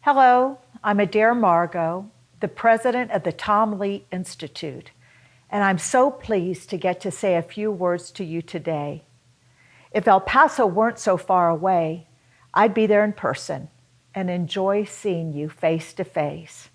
Hello, I'm Adair Margo, the president of the Tom Lee Institute, and I'm so pleased to get to say a few words to you today. If El Paso weren't so far away, I'd be there in person and enjoy seeing you face to face.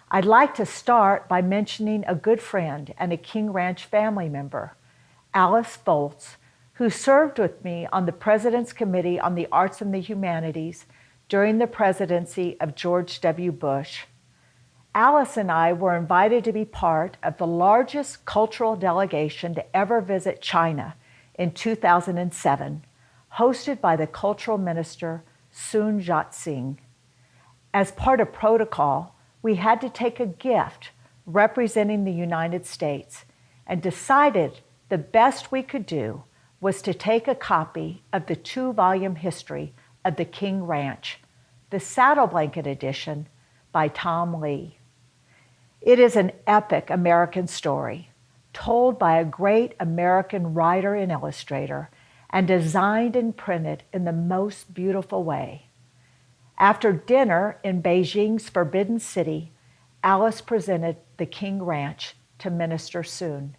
I'd like to start by mentioning a good friend and a King Ranch family member, Alice Foltz, who served with me on the President's Committee on the Arts and the Humanities during the presidency of George W. Bush. Alice and I were invited to be part of the largest cultural delegation to ever visit China in 2007, hosted by the cultural minister Sun Yat-sen. As part of protocol, we had to take a gift representing the United States and decided the best we could do was to take a copy of the 2-volume history of the King Ranch, the Saddle Blanket edition by Tom Lee. It is an epic American story, told by a great American writer and illustrator, and designed and printed in the most beautiful way. After dinner in Beijing's Forbidden City, Alice presented the King Ranch to Minister Sun.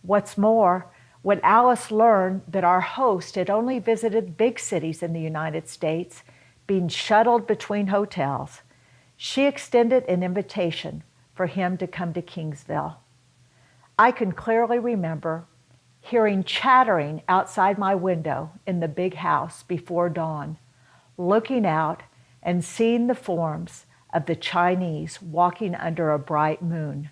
What's more, when Alice learned that our host had only visited big cities in the United States, being shuttled between hotels, she extended an invitation for him to come to Kingsville. I can clearly remember hearing chattering outside my window in the big house before dawn, looking out and seeing the forms of the Chinese walking under a bright moon.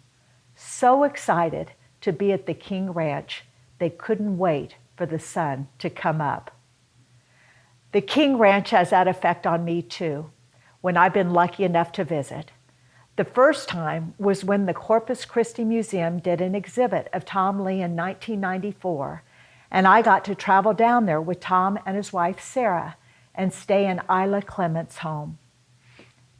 So excited to be at the King Ranch, they couldn't wait for the sun to come up. The King Ranch has that effect on me too, when I've been lucky enough to visit. The first time was when the Corpus Christi Museum did an exhibit of Tom Lee in 1994, and I got to travel down there with Tom and his wife Sarah and stay in Isla Clement's home.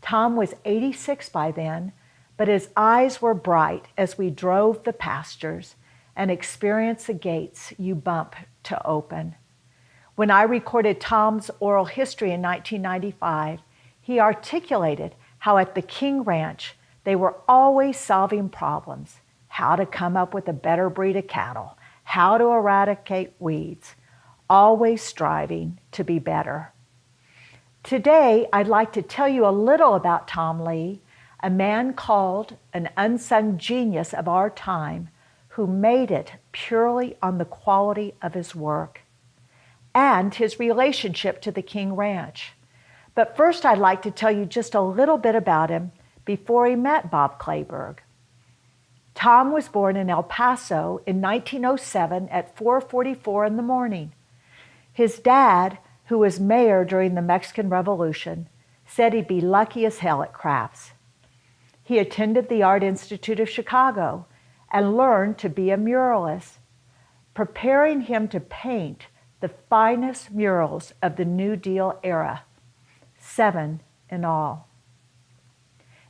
Tom was 86 by then, but his eyes were bright as we drove the pastures and experienced the gates you bump to open. When I recorded Tom's oral history in 1995, he articulated how at the King Ranch they were always solving problems, how to come up with a better breed of cattle, how to eradicate weeds, always striving to be better. Today, I'd like to tell you a little about Tom Lee, a man called an unsung genius of our time who made it purely on the quality of his work and his relationship to the King Ranch. But first, I'd like to tell you just a little bit about him before he met Bob Clayburgh. Tom was born in El Paso in 1907 at 4:44 in the morning. His dad, who was mayor during the Mexican Revolution, said he'd be lucky as hell at crafts. He attended the Art Institute of Chicago and learned to be a muralist, preparing him to paint the finest murals of the New Deal era, 7 in all.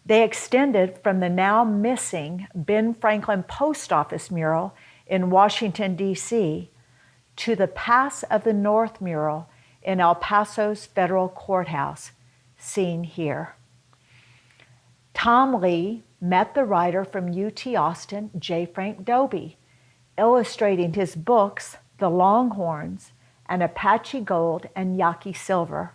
They extended from the now missing Ben Franklin Post Office mural in Washington, D.C., to the Pass of the North mural in El Paso's federal courthouse, seen here. Tom Lee met the writer from UT Austin, J. Frank Dobie, illustrating his books, The Longhorns and Apache Gold and Yaqui Silver.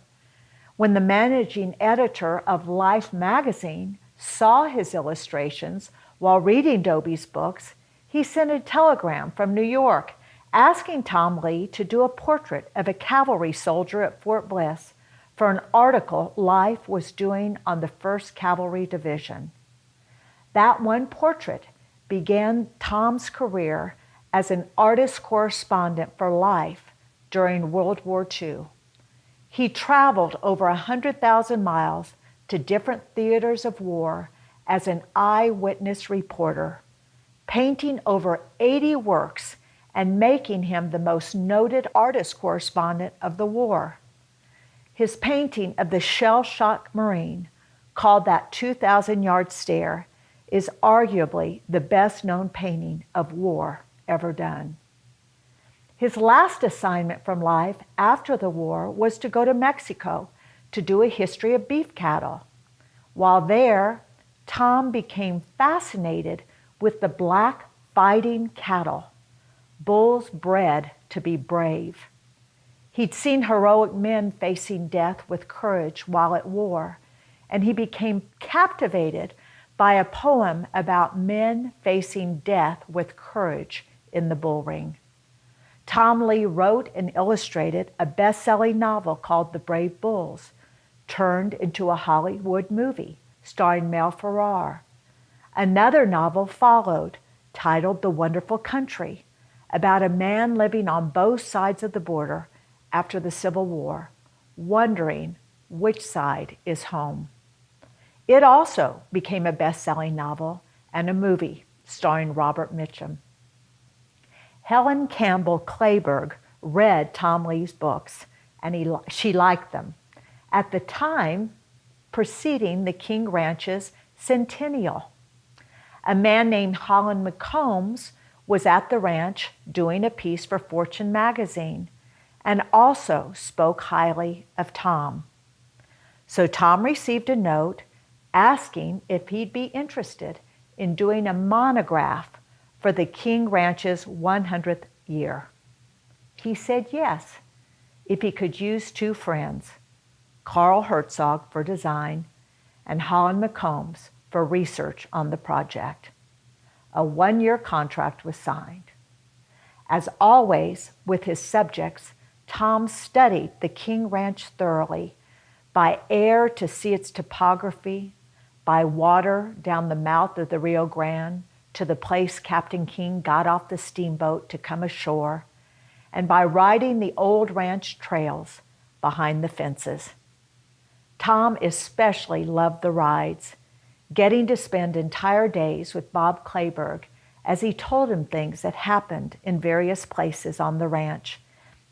When the managing editor of Life magazine saw his illustrations while reading Dobie's books, he sent a telegram from New York asking Tom Lee to do a portrait of a cavalry soldier at Fort Bliss for an article Life was doing on the 1st Cavalry Division. That one portrait began Tom's career as an artist correspondent for Life during World War II. He traveled over 100,000 miles to different theaters of war as an eyewitness reporter, painting over 80 works and making him the most noted artist correspondent of the war. His painting of the shell-shocked Marine, called That 2,000-Yard Stare, is arguably the best-known painting of war ever done. His last assignment from Life after the war was to go to Mexico to do a history of beef cattle. While there, Tom became fascinated with the black fighting cattle, bulls bred to be brave. He'd seen heroic men facing death with courage while at war, and he became captivated by a poem about men facing death with courage in the bull ring. Tom Lee wrote and illustrated a best-selling novel called The Brave Bulls, turned into a Hollywood movie starring Mel Ferrer. Another novel followed, titled The Wonderful Country, about a man living on both sides of the border after the Civil War, wondering which side is home. It also became a best-selling novel and a movie starring Robert Mitchum. Helen Campbell Clayburgh read Tom Lee's books, and she liked them. At the time preceding the King Ranch's centennial, a man named Holland McCombs was at the ranch doing a piece for Fortune magazine and also spoke highly of Tom. So Tom received a note asking if he'd be interested in doing a monograph for the King Ranch's 100th year. He said yes, if he could use two friends, Carl Herzog for design and Holland McCombs for research on the project. A 1-year contract was signed. As always with his subjects, Tom studied the King Ranch thoroughly, by air to see its topography, by water down the mouth of the Rio Grande to the place Captain King got off the steamboat to come ashore, and by riding the old ranch trails behind the fences. Tom especially loved the rides, getting to spend entire days with Bob Clayburgh as he told him things that happened in various places on the ranch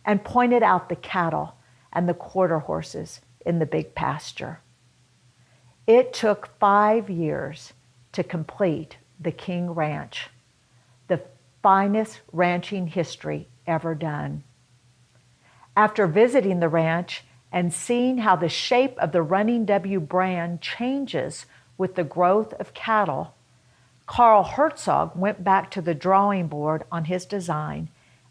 and pointed out the cattle and the quarter horses in the big pasture. It took 5 years to complete the King Ranch, the finest ranching history ever done. After visiting the ranch and seeing how the shape of the Running W brand changes with the growth of cattle, Carl Herzog went back to the drawing board on his design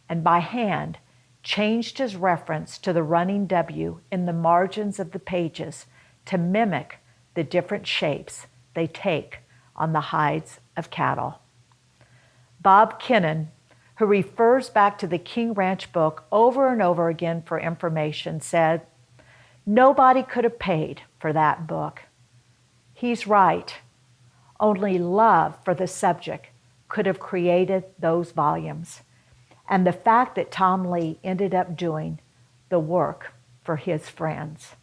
and by hand changed his reference to the Running W in the margins of the pages to mimic the different shapes they take on the hides of cattle. Bob Kinnan, who refers back to the King Ranch book over and over again for information, said, "Nobody could have paid for that book." He's right. Only love for the subject could have created those volumes, and the fact that Tom Lee ended up doing the work for his friends.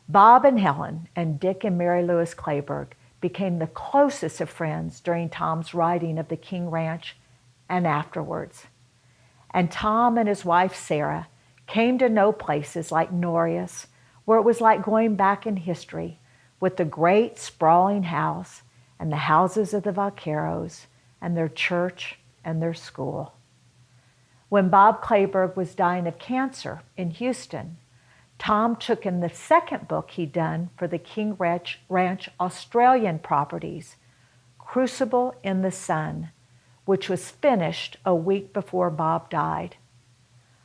Bob and Helen and Dick and Mary Louise Clayburgh became the closest of friends during Tom's writing of the King Ranch and afterwards. And Tom and his wife Sarah came to know places like Norris, where it was like going back in history with the great sprawling house and the houses of the Vaqueros and their church and their school. When Bob Clayburgh was dying of cancer in Houston, Tom took in the second book he'd done for the King Ranch Australian properties, Crucible in the Sun, which was finished a week before Bob died.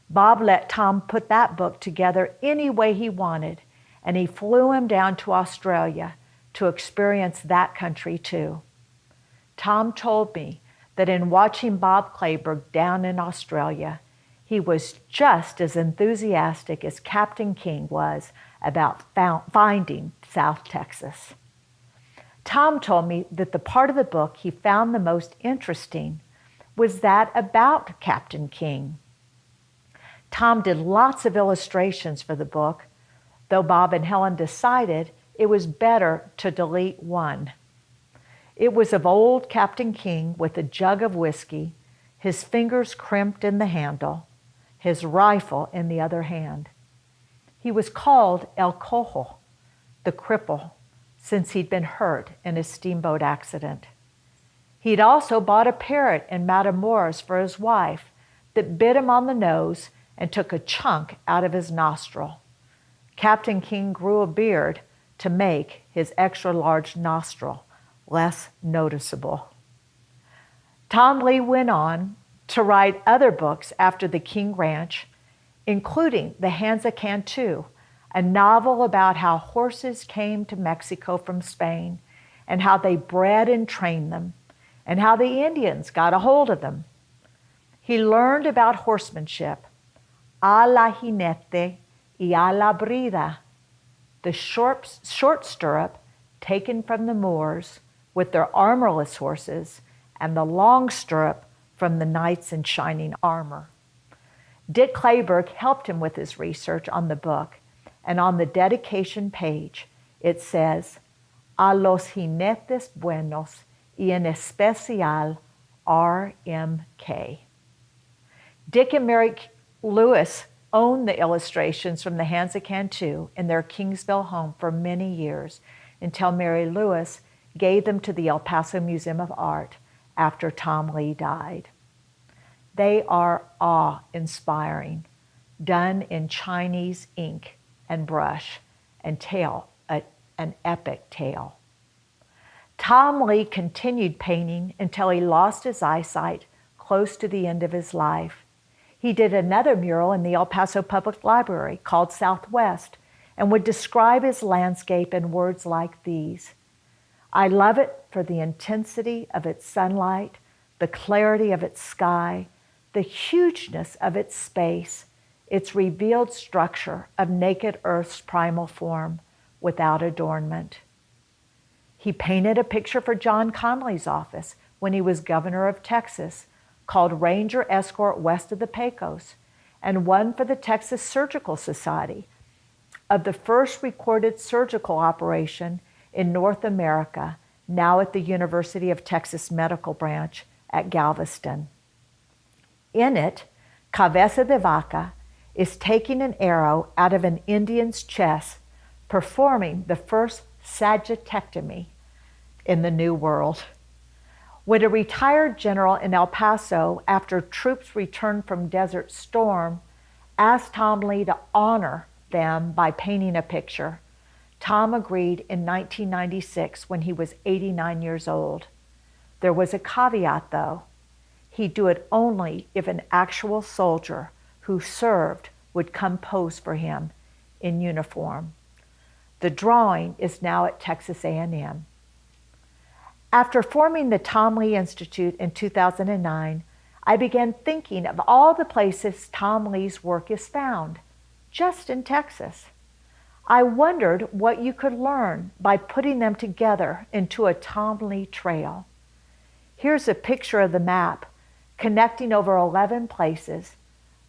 Bob let Tom put that book together any way he wanted, and he flew him down to Australia to experience that country too. Tom told me that in watching Bob Clayburgh down in Australia, he was just as enthusiastic as Captain King was about finding South Texas. Tom told me that the part of the book he found the most interesting was that about Captain King. Tom did lots of illustrations for the book, though Bob and Helen decided it was better to delete one. It was of old Captain King with a jug of whiskey, his fingers crimped in the handle, his rifle in the other hand. He was called El Cojo, the cripple, since he'd been hurt in a steamboat accident. He'd also bought a parrot in Matamoros for his wife that bit him on the nose and took a chunk out of his nostril. Captain King grew a beard to make his extra-large nostril less noticeable. Tom Lee went on to write other books after the King Ranch, including The Hands of Cantu, a novel about how horses came to Mexico from Spain and how they bred and trained them and how the Indians got a hold of them. He learned about horsemanship, a la jinete y a la brida, the short stirrup taken from the Moors with their armorless horses and the long stirrup from the knights in shining armor. Dick Clayburgh helped him with his research on the book, and on the dedication page it says, "A los jinetes buenos y en especial R.M.K." Dick and Mary Lewis owned the illustrations from The Hands of Cantu in their Kingsville home for many years until Mary Lewis gave them to the El Paso Museum of Art after Tom Lee died. They are awe-inspiring, done in Chinese ink and brush, and tell an epic tale. Tom Lee continued painting until he lost his eyesight close to the end of his life. He did another mural in the El Paso Public Library called Southwest and would describe his landscape in words like these: "I love it for the intensity of its sunlight, the clarity of its sky, the hugeness of its space, its revealed structure of naked Earth's primal form without adornment." He painted a picture for John Connolly's office when he was governor of Texas called Ranger Escort West of the Pecos, and one for the Texas Surgical Society of the first recorded surgical operation in North America, now at the University of Texas Medical Branch at Galveston. In it, Cabeza de Vaca is taking an arrow out of an Indian's chest, performing the first sagittectomy in the New World. When a retired general in El Paso, after troops returned from Desert Storm, asked Tom Lee to honor them by painting a picture, Tom agreed in 1996 when he was 89 years old. There was a caveat, though. He'd do it only if an actual soldier who served would come pose for him in uniform. The drawing is now at Texas A&M. After forming the Tom Lee Institute in 2009, I began thinking of all the places Tom Lee's work is found, just in Texas. I wondered what you could learn by putting them together into a Tom Lee trail. Here's a picture of the map, connecting over 11 places,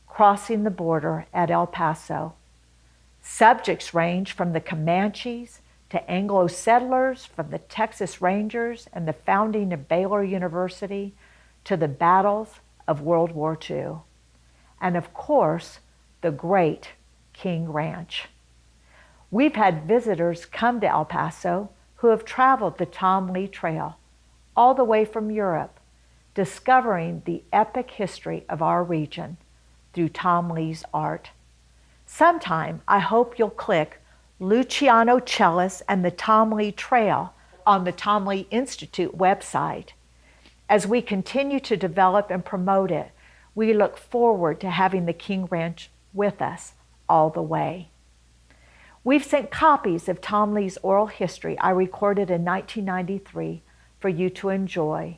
crossing the border at El Paso. Subjects range from the Comanches to Anglo settlers, from the Texas Rangers and the founding of Baylor University to the battles of World War II. And of course, the great King Ranch. We've had visitors come to El Paso who have traveled the Tom Lee Trail all the way from Europe, discovering the epic history of our region through Tom Lee's art. Sometime, I hope you'll click Luciano Cellis and the Tom Lee Trail on the Tom Lee Institute website. As we continue to develop and promote it, we look forward to having the King Ranch with us all the way. We've sent copies of Tom Lee's oral history I recorded in 1993 for you to enjoy.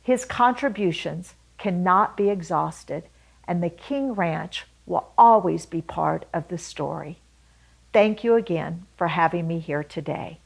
His contributions cannot be exhausted, and the King Ranch will always be part of the story. Thank you again for having me here today.